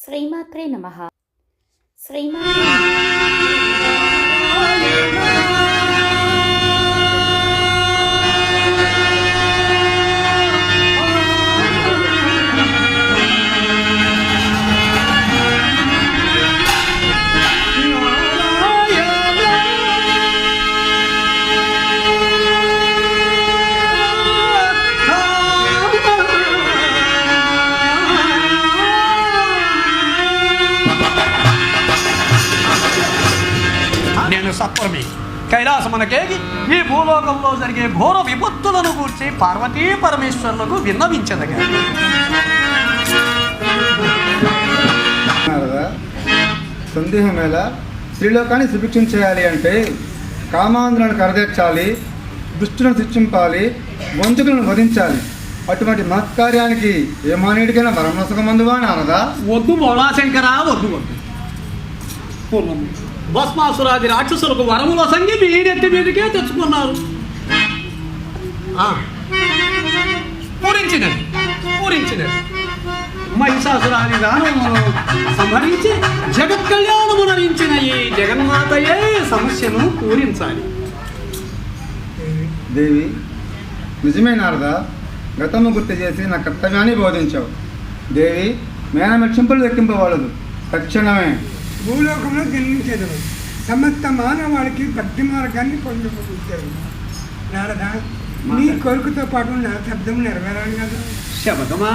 శ్రీమాత్రే నమః. శ్రీమాత్రే సత్వరమే కైలాసమునకేగి ఈ భూలోకంలో జరిగే ఘోర విపత్తులను గూర్చి పార్వతీ పరమేశ్వరులకు విన్నవించదగా. సందేహం ఎలా? శ్రీలోకాన్ని సుభిక్షం చేయాలి అంటే కామాంధ్రాలను కరదీర్చాలి, దుష్టులను శిక్షింపాలి, వంచకులను వధించాలి. అటువంటి మహత్కార్యానికి ఏ మానేడికైనా వరమనసకమందువా నారదా? వద్దు బోళాశంకరా, వద్దు వద్దు. పూర్ణము భస్మాసురాది రాక్షసులకు వరముల సంగి వీరెత్తి మీదకే తెచ్చుకున్నారు. పూరించినది పూరించినది మహిషాసురాది దానమును సంహరించి జగత్ కళ్యాణమునరించిన ఈ జగన్మాతయే సమస్యను పూరించాలి. దేవి, నిజమే నారదా, గతము గుర్తు చేసి నా కర్తవ్యాన్ని బోధించావు. దేవి, మేనమెక్షింపులు లెక్కింపవాలదు, తక్షణమే భూలోకంలో జన్మించదు సమస్త మానవాళికి భక్తి మార్గాన్ని పొందుకుంటారు. నారదా, నీ కొడుకుతో పాటు నా శబ్దం నెరవేరాలి కదా. శబదమా?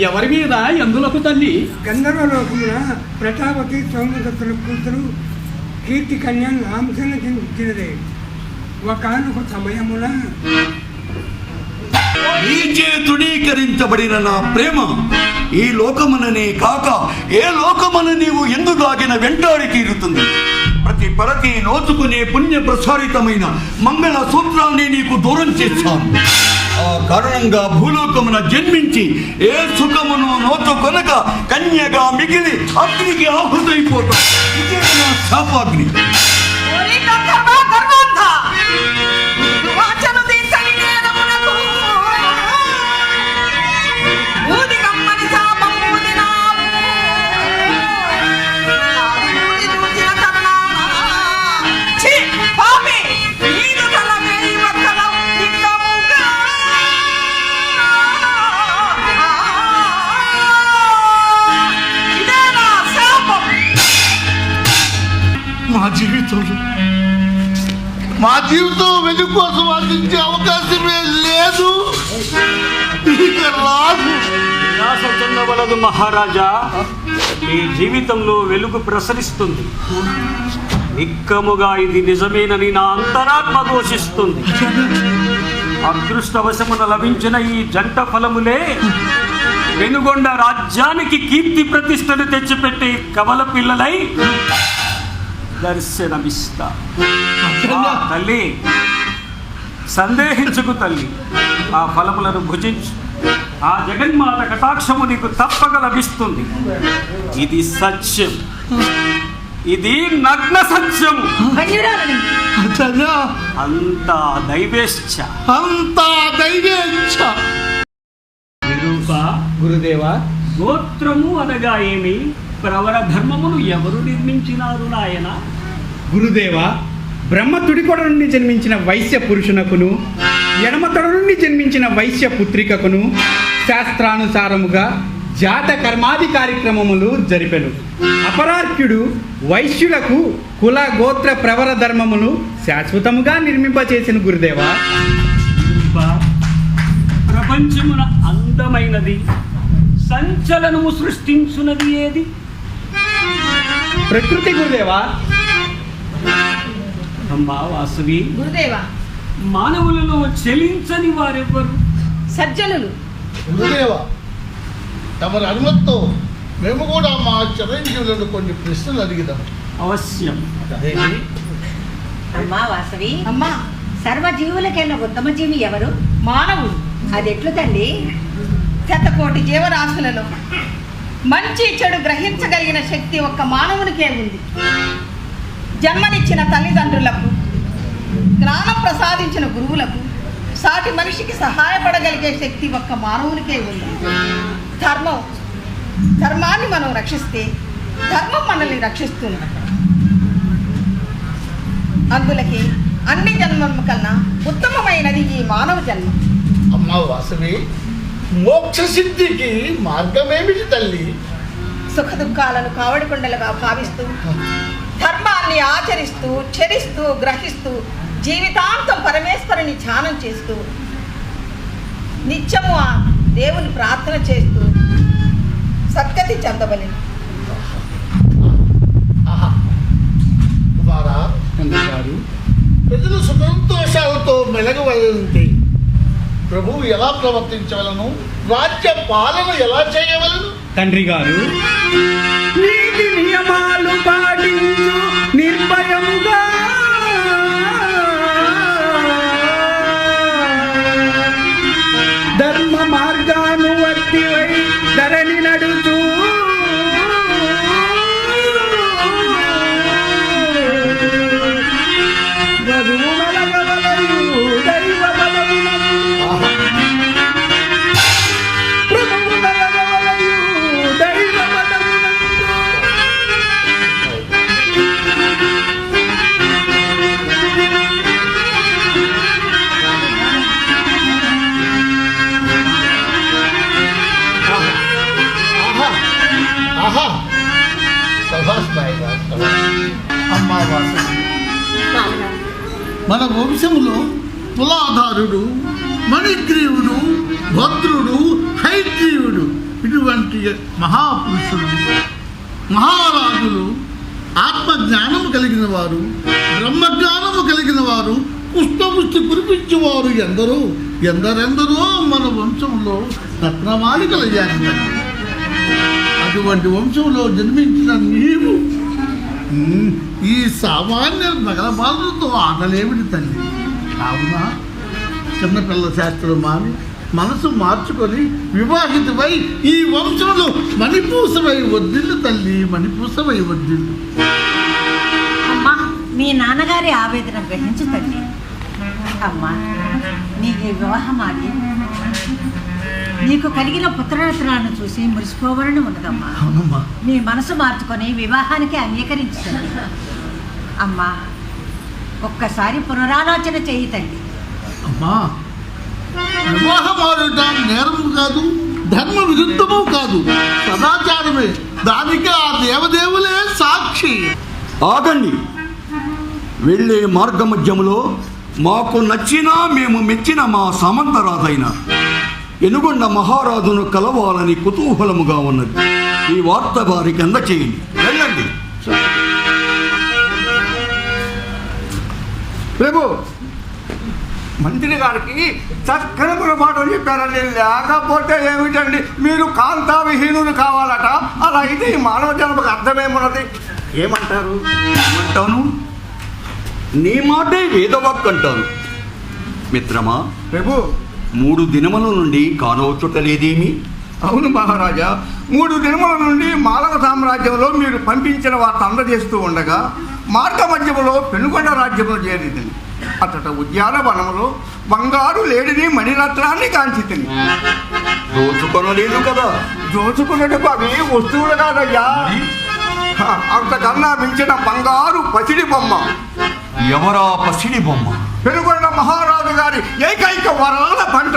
ఎవరి మీద ఎందులకు తల్లి? గంధర్వలోకమున ప్రజాపతి సోమదత్తుల కూతురు కీర్తి కన్య నాంశను జన్మించినదే. ఒకనొక సమయమున నీచే తృణీకరించబడిన నా ప్రేమ ఈ లోకముననే కాక ఏ లోకమున నీవు ఎందుగాగిన వెంటాడి తీరుతుంది. ప్రతి పరతి నోచుకునే పుణ్య ప్రసారితమైన మంగళ సూత్రాన్ని నీకు దూరం చేస్తాను. ఆ కారణంగా భూలోకమున జన్మించి ఏ సుఖమును నోచుకొనక కన్యగా మిగిలి అగ్నికి ఆహుతైపోతాం. ఇదే నా శాపాగ్ని. మా జీవితం వెలుగు కోసం అందించే అవకాశమే లేదు. నిరాశ చెందవలదు మహారాజా, మీ జీవితంలో వెలుగు ప్రసరిస్తుంది. నిక్కముగా ఇది నిజమేనని నా అంతరాత్మ ఘోషిస్తుంది. అదృష్టవశమున లభించిన ఈ జంట ఫలములే వెనుగొండ రాజ్యానికి కీర్తి ప్రతిష్టలు తెచ్చిపెట్టే కవల పిల్లలై దర్శనమిస్తా. తల్లి, సందేహించుకు తల్లి, ఆ ఫలములను భుజించు. ఆ జగన్మాత కటాక్షము నీకు తప్పక లభిస్తుంది. ఇది సత్యం, ఇది నగ్న సత్యము. అంతా దైవేచ్ఛ, అంతా దైవేచ్ఛ. గురుదేవా, గోత్రము అనగా ఏమి? ప్రవర ధర్మమును ఎవరు నిర్మించినారు నాయన? గురుదేవ, బ్రహ్మ తుడికొడ నుండి జన్మించిన వైశ్య పురుషునకును ఎడమ తొడ నుండి జన్మించిన వైశ్య పుత్రికకును శాస్త్రానుసారముగా జాత కర్మాది కార్యక్రమములు జరిపెను. అపరార్క్యుడు వైశ్యులకు కుల గోత్ర ప్రవర ధర్మమును శాశ్వతముగా నిర్మింపచేసిన గురుదేవ. ప్రపంచమున అందమైనది సంచలనము సృష్టించున్నది ఏది? ప్రకృతి గురుదేవా. అమ్మా వాసవి, గురుదేవా, మానవులలో చెలించని వారెవ్వరు? సజ్జనులు. గురుదేవ, తమరి అనుమతితో మేము కూడా మా చిరంజీవులను కొన్ని ప్రశ్నలు అడిగిదాం. అవశ్యం. అమ్మా వాసవి, అమ్మా, సర్వజీవులకెళ్ళ ఉత్తమ జీవి ఎవరు? మానవుడు. అదెట్లు తండ్రి? శతకోటి జీవరాశులలో మంచి చెడు గ్రహించగలిగిన శక్తి ఒక్క మానవునికే ఉంది. జన్మనిచ్చిన తల్లిదండ్రులకు, జ్ఞానం ప్రసాదించిన గురువులకు, సాటి మనిషికి సహాయపడగలిగే శక్తి ఒక్క మానవునికే ఉంది. ధర్మం ధర్మాన్ని మనం రక్షిస్తే ధర్మం మనల్ని రక్షిస్తుంది. అందులకి అన్ని జన్మల కన్నా ఉత్తమమైనది ఈ మానవ జన్మ. అమ్మ వాసవి, మోక్ష సిద్ధికి మార్గమేమిటి తల్లి? సుఖ దుఃఖాలను కావడికొండలుగా భావిస్తూ ధర్మాన్ని ఆచరిస్తూ చరిస్తూ గ్రహిస్తూ జీవితాంతం పరమేశ్వరుని ధ్యానం చేస్తూ నిత్యము ఆ దేవుని ప్రార్థన చేస్తూ సద్గతి చెందవలెను. ఆహా, కుమారా, తండ్రి గారు, ప్రజలు సుఖంతోషాలతో మెలగవలంటే ప్రభువు ఎలా ప్రవర్తించవలను? రాజ్య పాలన ఎలా చేయవలను? తండ్రి గారు, నీతి నియమాలు పాటించు నిర్భయముగా ధర్మ మార్గానువర్తివై ధరణి నడుచు ఆహా, సభాష్ నాయనా, సభాష్. అమ్మా వాసవి, మన వంశంలో తులాధారుడు, మణిగ్రీవుడు, భద్రుడు, హైగ్రీవుడు ఇటువంటి మహాపురుషులు, మహారాజులు, ఆత్మజ్ఞానము కలిగిన వారు, బ్రహ్మజ్ఞానము కలిగిన వారు, పుష్పపుష్టి కురిపించేవారు ఎందరెందరో మన వంశంలో రత్నమాలికలయ్యారు. అటువంటి వంశంలో జన్మించిన నీవు ఈ సామాన్య నగరబాలులతో ఆటలేమిటి తల్లి? కావున చిన్నపిల్ల శాస్త్రం మాని మనసు మార్చుకొని వివాహితమై ఈ వంశంలో మణిపూసమై వద్దిల్లు తల్లి, మణిపూసమై వద్దిల్లు. అమ్మా, మీ నాన్నగారి ఆవేదన గ్రహించు తల్లి. అమ్మా, నీకు వివాహం ఆగి నీకు కలిగిన పుత్రరత్నాలను చూసి మురిసిపోవాలని ఉన్నదమ్మా. అవునమ్మా. నీ మనసు మార్చుకొని వివాహానికి అంగీకరించండి. అమ్మా, ఒక్కసారి పునరాలోచన చేయి తల్లి. అమ్మా, వివాహం ఆడటం నేరము కాదు, ధర్మ విరుద్ధము కాదు, సదాచారమే. దానికి ఆ దేవదేవులే సాక్షి. ఆగండి. వెళ్ళే మార్గ మధ్యములో మాకు నచ్చినా మేము మెచ్చిన మా సామంతరాజైన ఎనుగొండ మహారాజును కలవాలని కుతూహలముగా ఉన్నది. ఈ వార్త వారికి అందచేయండి. వెళ్ళండి. ప్రభు, మంత్రి గారికి చక్కని గుణపాఠం చెప్పారండి. లేకపోతే ఏమిటండి, మీరు కాంతా విహీనులు కావాలట. అలా అయితే ఈ మానవ జన్మకు అర్థమేమున్నది? ఏమంటారు? ఏమంటాను? నీ మాటే వేదవాక్ అంటాను. మిత్రమా ప్రభు, 3 దినముల నుండి కానవచ్చుటలేదేమి? అవును మహారాజా, 3 దినముల నుండి మాలవ సామ్రాజ్యంలో మీరు పంపించిన వార్త అందజేస్తూ ఉండగా మార్గ మధ్యములో పెనుగొండ రాజ్యంలో చేరింది. అతట ఉద్యానవనములో బంగారు లేడిని మణిరత్నాన్ని కాంచితిని. దోచుకొనలేదు కదా? దోచుకున్నట్టుకు అవి వస్తువులు కాదయ్యా, అంతకన్నా మించిన బంగారు పసిడి బొమ్మ. ఎవరా పసిడి బొమ్మ? పెనుగొండ మహారాజు గారి ఏకైక వరాల పంట.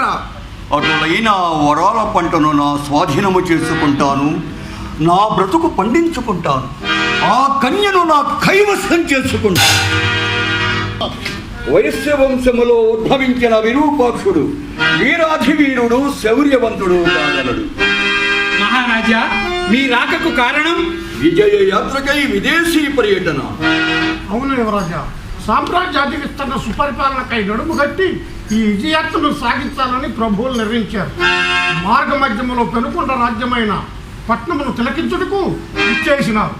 అటులైన వరాల పంటను నా స్వాధీనము చేసుకుంటాను, నా బ్రతుకు పండించుకుంటాను, ఆ కన్యను నా కైవసం చేసుకుంటాను. వైశ్య వంశములో ఉద్భవించిన విరూపాక్షుడు వీరాధివీరుడు శౌర్యవంతుడు కాగలడు. మహారాజా, మీ రాకకు కారణం విజయ యాత్రకై విదేశీ పర్యటన. అవును యువరాజా, సామ్రాజ్యానికి విస్తరణ సుపరిపాలనకై నడుము కట్టి ఈ విజయాత్రను సాగించాలని ప్రభువులు నిర్ణయించారు. మార్గ మధ్యములో పెనుకొండ రాజ్యమైన పట్నమును తిలకించుటకు ఇచ్చేసినారు.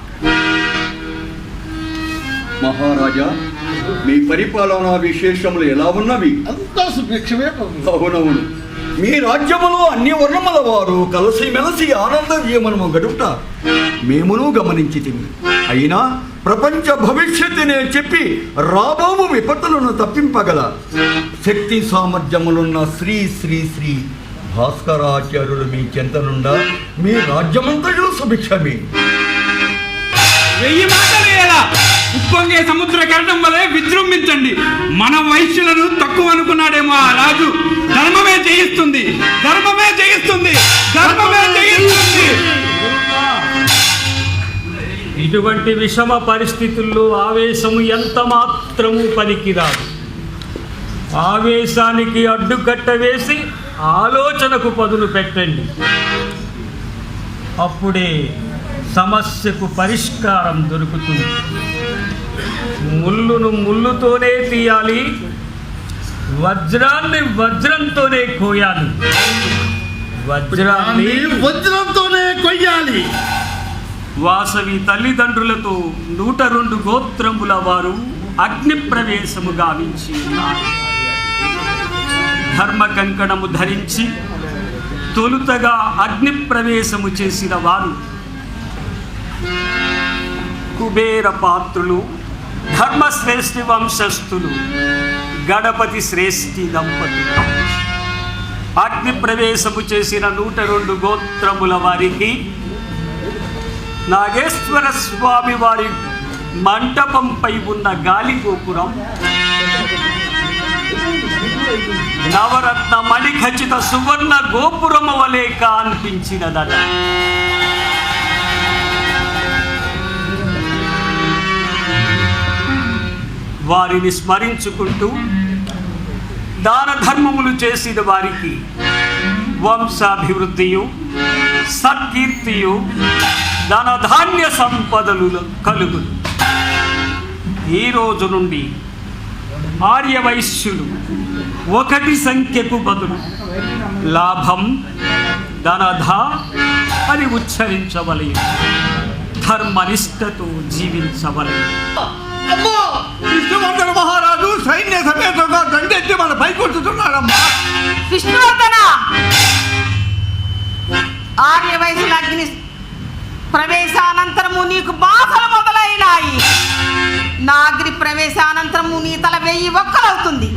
మహారాజా, మీ పరిపాలనా విశేషములు ఎలా ఉన్నవి? అంతా సుభిక్షమే ప్రభు. అవునవును, మీ రాజ్యములో అన్ని వర్ణముల వారు కలిసిమెలిసి ఆనంద జీవనము గడుపుట మేమును గమనించితిమి. అయినా ప్రపంచ భవిష్యత్తునే చెప్పి రాబోవు విపత్తులను తప్పింపగల శక్తి సామర్థ్యములున్న శ్రీ శ్రీ శ్రీ భాస్కరాచార్యుడు మీ చెంతనుండా మీ రాజ్యమంతయు సుభిక్షమే. 1000 మాటలు ఎలా ఉప్పొంగే సముద్ర కెరటం వలె విజృంభించండి. మన వైశ్యులను తక్కువ అనుకున్నాడేమో ఆ రాజు. ధర్మమే జయిస్తుంది, ధర్మమే జయిస్తుంది, ధర్మమే జయిస్తుంది. ఇటువంటి విషమ పరిస్థితుల్లో ఆవేశము ఎంత మాత్రము పనికిరాదు. ఆవేశానికి అడ్డుకట్ట వేసి ఆలోచనకు పదును పెట్టండి. అప్పుడే సమస్యకు పరిష్కారం దొరుకుతుంది. ముళ్ళును ముళ్ళుతోనే తీయాలి, వజ్రాన్ని వజ్రంతోనే కోయాలి. వజ్రాన్ని వజ్రంతోనే కొయ్యాలి. వాసవి తల్లిదండ్రులతో 102 గోత్రముల వారు అగ్ని ప్రవేశము గావించి ఉన్నారు. ధర్మ కంకణము ధరించి తొలుతగా అగ్ని ప్రవేశము చేసిన వారు కుబేర పాత్రులు, ధర్మశ్రేష్ఠి వంశస్థులు, గణపతి శ్రేష్ఠి దంపతులు. అగ్ని ప్రవేశము చేసిన 102 గోత్రముల వారికి నాగేశ్వర స్వామి వారి మంటపంపై ఉన్న గాలి గోపురం నవరత్న మణిఖచిత సువర్ణ గోపురము వలె కనిపించినదట. వారిని స్మరించుకుంటూ దాన ధర్మములు చేసిన వారికి వంశాభివృద్ధియు, సత్కీర్తియు, ధనధాన్య సంపదలు కలుగును. ఈ రోజు నుండి ఆర్యవైశ్యులు 1 సంఖ్యకు బదులు లాభం, ధనధ అని ఉచ్చరించవలెను. ధర్మనిష్టతో జీవించవలెను. అమ్మో, విష్ణువర్ధన మహారాజు సైన్య సమేతంగా దండెత్తి మన పైకొచ్చుతున్నాడమ్మా. విష్ణువర్ధన, ఆర్య వయసుల అగ్ని ప్రవేశానంతరము నీకు బాధలు మొదలైనాయి. నా అగ్ని ప్రవేశానంతరము నీ తల 1000 ఒక్కలవుతుంది.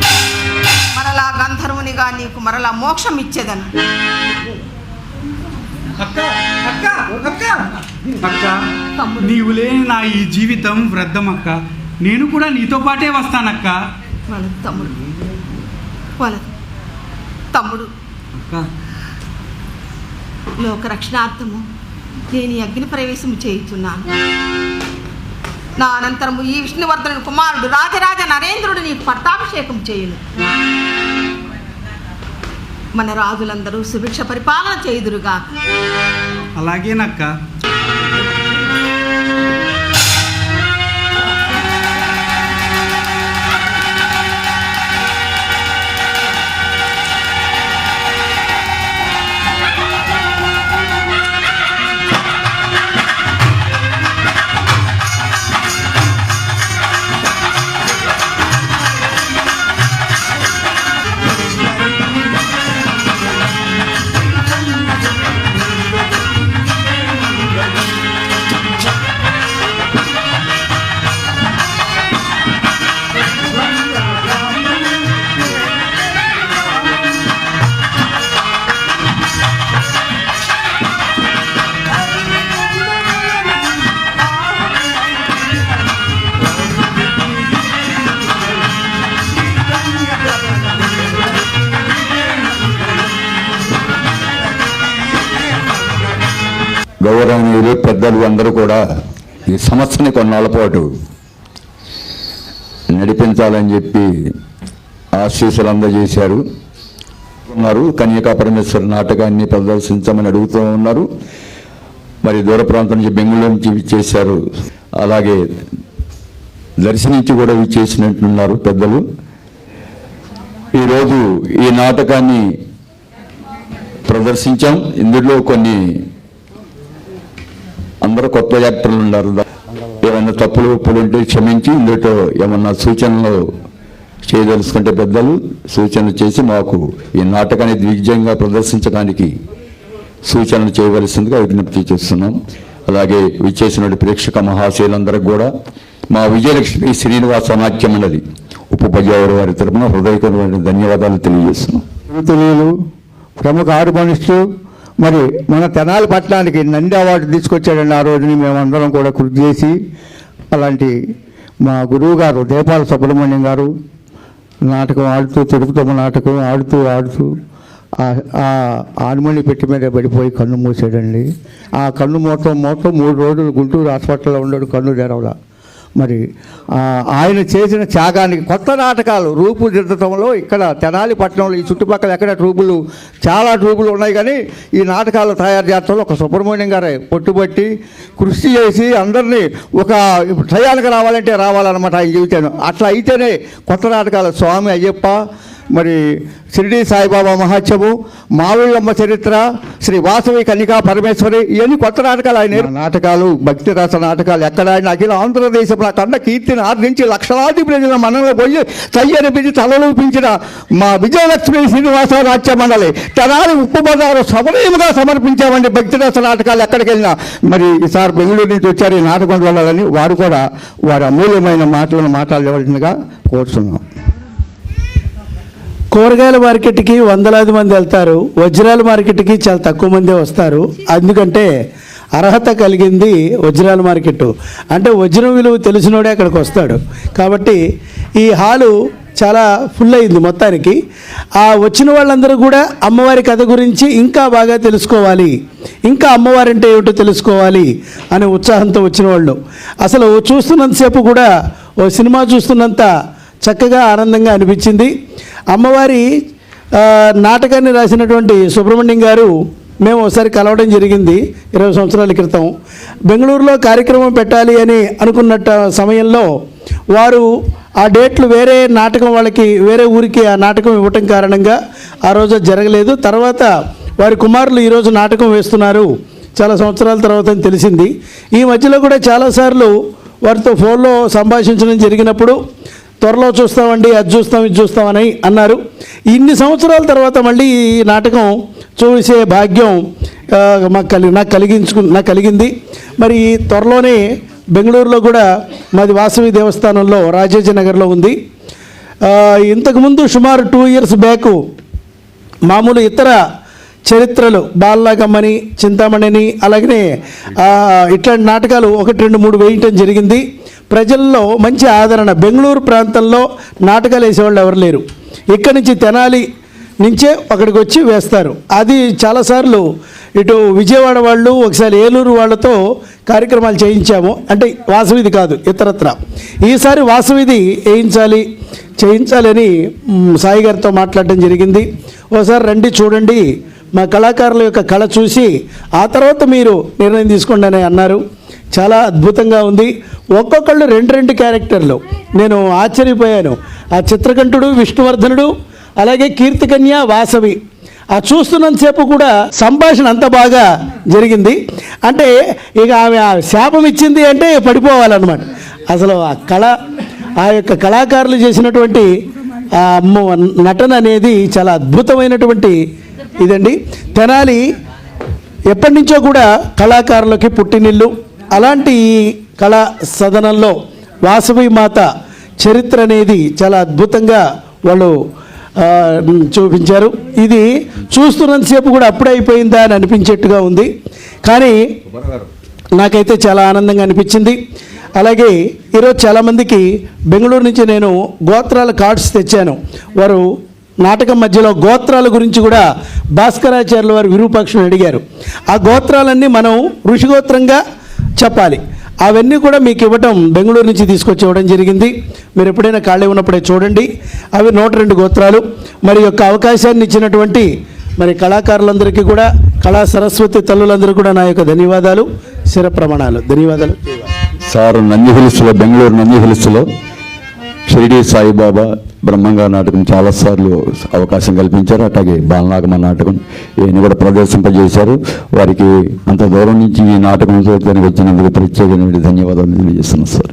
మరలా గంధర్వునిగా నీకు మరలా మోక్షం ఇచ్చేదను. అక్క అక్క అక్క అక్క, నీవు లేని నా ఈ జీవితం వ్యర్థమక్క. నేను కూడా నీతో పాటే వస్తానక్క. వాళ్ళ తమ్ముడు అక్క, లోకరక్షణార్థము నేను ఈ అగ్ని ప్రవేశం చేయుచున్నాను. నా అనంతరము ఈ విష్ణువర్ధనుని కుమారుడు రాజరాజ నరేంద్రుడు నీకు పట్టాభిషేకం చేయును. మన రాజులందరూ సుభిక్ష పరిపాలన చేయుదురుగా. అలాగేనక్క. గౌరవనీయులు పెద్దలు అందరూ కూడా ఈ సంస్థని కొన్నాళ్ళ పాటు నడిపించాలని చెప్పి ఆశీస్సులు అందజేశారు. కన్యకా పరమేశ్వర నాటకాన్ని ప్రదర్శించమని అడుగుతూ ఉన్నారు. మరి దూర ప్రాంతం నుంచి బెంగళూరు నుంచి విచ్చేశారు. అలాగే దర్శనించి కూడా విచ్చేసినట్టున్నారు పెద్దలు. ఈరోజు ఈ నాటకాన్ని ప్రదర్శించాం. ఇందులో కొన్ని అందరూ కొత్త యాక్టర్లు ఉన్నారు. ఏమైనా తప్పులు ఒప్పులు ఉంటే క్షమించి ఇందులో ఏమన్నా సూచనలు చేయదలుచుకుంటే పెద్దలు సూచనలు చేసి మాకు ఈ నాటకాన్ని దిగ్విజయంగా ప్రదర్శించడానికి సూచనలు చేయవలసిందిగా విజ్ఞప్తి చేస్తున్నాం. అలాగే విచ్చేసిన ప్రేక్షక మహాశయులందరికీ కూడా మా విజయలక్ష్మి శ్రీనివాస నాట్య మండలి ఉపపద్యావరు వారి తరపున హృదయపూర్వకమైన ధన్యవాదాలు తెలియజేస్తున్నాం. ప్రముఖ ఆర్మోనిస్టు, మరి మన తెనాలి పట్టణానికి నంది అవార్డు తీసుకొచ్చాడండి. ఆ రోజుని మేమందరం కూడా కృషి చేసి, అలాంటి మా గురువు గారు దేపాల సుబ్రహ్మణ్యం గారు నాటకం ఆడుతూ, తిరుపతమ్మ నాటకం ఆడుతూ ఆ హార్మోని పెట్టి మీద పడిపోయి కన్ను మూసాడండి. ఆ కన్ను మూతం 3 రోజులు గుంటూరు హాస్పిటల్లో ఉన్నాడు, కన్ను తెరవల. మరి ఆయన చేసిన త్యాగానికి కొత్త నాటకాలు రూపుదిద్దటంలో ఇక్కడ తెనాలి పట్టణంలో ఈ చుట్టుపక్కల ఎక్కడ చాలా ట్రూపులు ఉన్నాయి, కానీ ఈ నాటకాలు తయారు చేస్తాలో ఒక సుబ్రహ్మణ్యం గారే పట్టుబట్టి కృషి చేసి అందరినీ ఒక టయానికి రావాలంటే రావాలన్నమాట ఆయన జీవితం. అట్లా అయితేనే కొత్త నాటకాలు స్వామి అయ్యప్ప, మరి షిరిడి సాయిబాబా మహాత్యము, మావిళ్ళమ్మ చరిత్ర, శ్రీ వాసవి కన్నికా పరమేశ్వరి, ఇవన్నీ కొత్త నాటకాలు. ఆయన నాటకాలు, భక్తి రస నాటకాలు ఎక్కడ ఆయన అఖిల ఆంధ్రదేశం నా కన్న కీర్తిని ఆర్జించి లక్షలాది ప్రజల మనలో పోయి తయ్యనిపించి తలలోపించిన మా విజయలక్ష్మి శ్రీనివాస నాట్య మండలి తెనాలి ఉప్పు బజారు సమనీయంగా సమర్పించామండి భక్తి రస నాటకాలు ఎక్కడికి వెళ్ళినా. మరి ఈసారి బెంగళూరు నుంచి వచ్చారు ఈ నాటకం వెళ్ళాలని, వారు కూడా వారి అమూల్యమైన మాటలను మాట్లాడవలసిందిగా కోరుతున్నాం. కూరగాయల మార్కెట్కి వందలాది మంది వెళ్తారు, వజ్రాల మార్కెట్కి చాలా తక్కువ మందే వస్తారు. ఎందుకంటే అర్హత కలిగింది వజ్రాల మార్కెట్ అంటే వజ్రం విలువ తెలిసినోడే అక్కడికి వస్తాడు. కాబట్టి ఈ హాలు చాలా ఫుల్ అయింది మొత్తానికి. ఆ వచ్చిన వాళ్ళందరూ కూడా అమ్మవారి కథ గురించి ఇంకా బాగా తెలుసుకోవాలి, ఇంకా అమ్మవారంటే ఏమిటో తెలుసుకోవాలి అనే ఉత్సాహంతో వచ్చిన వాళ్ళు. అసలు చూస్తున్నంతసేపు కూడా ఓ సినిమా చూస్తున్నంత చక్కగా ఆనందంగా అనిపించింది. అమ్మవారి నాటకాన్ని రాసినటువంటి సుబ్రహ్మణ్యం గారు మేము ఒకసారి కలవడం జరిగింది 20 సంవత్సరాల క్రితం. బెంగళూరులో కార్యక్రమం పెట్టాలి అని అనుకున్న సమయంలో వారు ఆ డేట్లు వేరే నాటకం వాళ్ళకి వేరే ఊరికి ఆ నాటకం ఇవ్వటం కారణంగా ఆ రోజు జరగలేదు. తర్వాత వారి కుమారులు ఈరోజు నాటకం వేస్తున్నారు చాలా సంవత్సరాల తర్వాత అని తెలిసింది. ఈ మధ్యలో కూడా చాలాసార్లు వారితో ఫోన్లో సంభాషించడం జరిగినప్పుడు త్వరలో చూస్తామండి, అది చూస్తాం, ఇది చూస్తామని అన్నారు. ఇన్ని సంవత్సరాల తర్వాత మళ్ళీ ఈ నాటకం చూసే భాగ్యం నాకు కలిగింది. మరి త్వరలోనే బెంగళూరులో కూడా మాది వాసవి దేవస్థానంలో రాజేజీ నగర్లో ఉంది. ఇంతకుముందు సుమారు 2 ఇయర్స్ బ్యాక్ మామూలు ఇతర చరిత్రలు బాలనాగమ్మని, చింతామణిని, అలాగనే ఇట్లాంటి నాటకాలు 1, 2, 3 వేయటం జరిగింది. ప్రజల్లో మంచి ఆదరణ. బెంగళూరు ప్రాంతంలో నాటకాలు వేసేవాళ్ళు ఎవరు లేరు. ఇక్కడి నుంచి తెనాలి నుంచే అక్కడికి వచ్చి వేస్తారు. అది చాలాసార్లు ఇటు విజయవాడ వాళ్ళు, ఒకసారి ఏలూరు వాళ్ళతో కార్యక్రమాలు చేయించాము. అంటే వాసవిది కాదు, ఇతరత్ర. ఈసారి వాసవిది చేయించాలని సాయి గారితో మాట్లాడడం జరిగింది. ఒకసారి రండి, చూడండి, మా కళాకారుల యొక్క కళ చూసి ఆ తర్వాత మీరు నిర్ణయం తీసుకోండి అని అన్నారు. చాలా అద్భుతంగా ఉంది. ఒక్కొక్కళ్ళు 2 క్యారెక్టర్లు. నేను ఆశ్చర్యపోయాను. ఆ చిత్రకంఠుడు, విష్ణువర్ధనుడు, అలాగే కీర్తికన్య, వాసవి. ఆ చూస్తున్నంతసేపు కూడా సంభాషణ అంత బాగా జరిగింది. అంటే ఇక ఆమె ఆ శాపం ఇచ్చింది అంటే పడిపోవాలన్నమాట. అసలు ఆ ఆ యొక్క కళాకారులు చేసినటువంటి నటన అనేది చాలా అద్భుతమైనటువంటి ఇదండి. తెనాలి ఎప్పటి నుంచో కూడా కళాకారులకి పుట్టినిల్లు. అలాంటి ఈ కళా సదనంలో వాసవి మాత చరిత్ర అనేది చాలా అద్భుతంగా వాళ్ళు చూపించారు. ఇది చూస్తున్నంతసేపు కూడా అప్పుడే అయిపోయిందా అని అనిపించేట్టుగా ఉంది. కానీ నాకైతే చాలా ఆనందంగా అనిపించింది. అలాగే ఈరోజు చాలామందికి బెంగళూరు నుంచి నేను గోత్రాల కార్డ్స్ తెచ్చాను. వారు నాటకం మధ్యలో గోత్రాల గురించి కూడా భాస్కరాచార్యుల వారు విరూపాక్షుని అడిగారు. ఆ గోత్రాలన్నీ మనం ఋషిగోత్రంగా చెప్పాలి. అవన్నీ కూడా మీకు ఇవ్వటం బెంగళూరు నుంచి తీసుకొచ్చి ఇవ్వడం జరిగింది. మీరు ఎప్పుడైనా ఖాళీ ఉన్నప్పుడే చూడండి. అవి 102 గోత్రాలు. మరి యొక్క అవకాశాన్ని ఇచ్చినటువంటి మరి కళాకారులందరికీ కూడా, కళా సరస్వతి తల్లులందరూ కూడా నా యొక్క ధన్యవాదాలు, శిరప్రమాణాలు. ధన్యవాదాలు. సార్ నందిహిల్స్లో, బెంగళూరు నందిహిల్స్లో షిరిడి సాయిబాబా బ్రహ్మంగా నాటకం చాలాసార్లు అవకాశం కల్పించారు. అట్లాగే బాలనాగమ్మ నాటకం ఇవన్నీ కూడా ప్రదర్శింపజేశారు. వారికి అంత దూరం నుంచి ఈ నాటకం వచ్చినందుకు ప్రత్యేకమైన ధన్యవాదాలు తెలియజేస్తున్నాను సార్.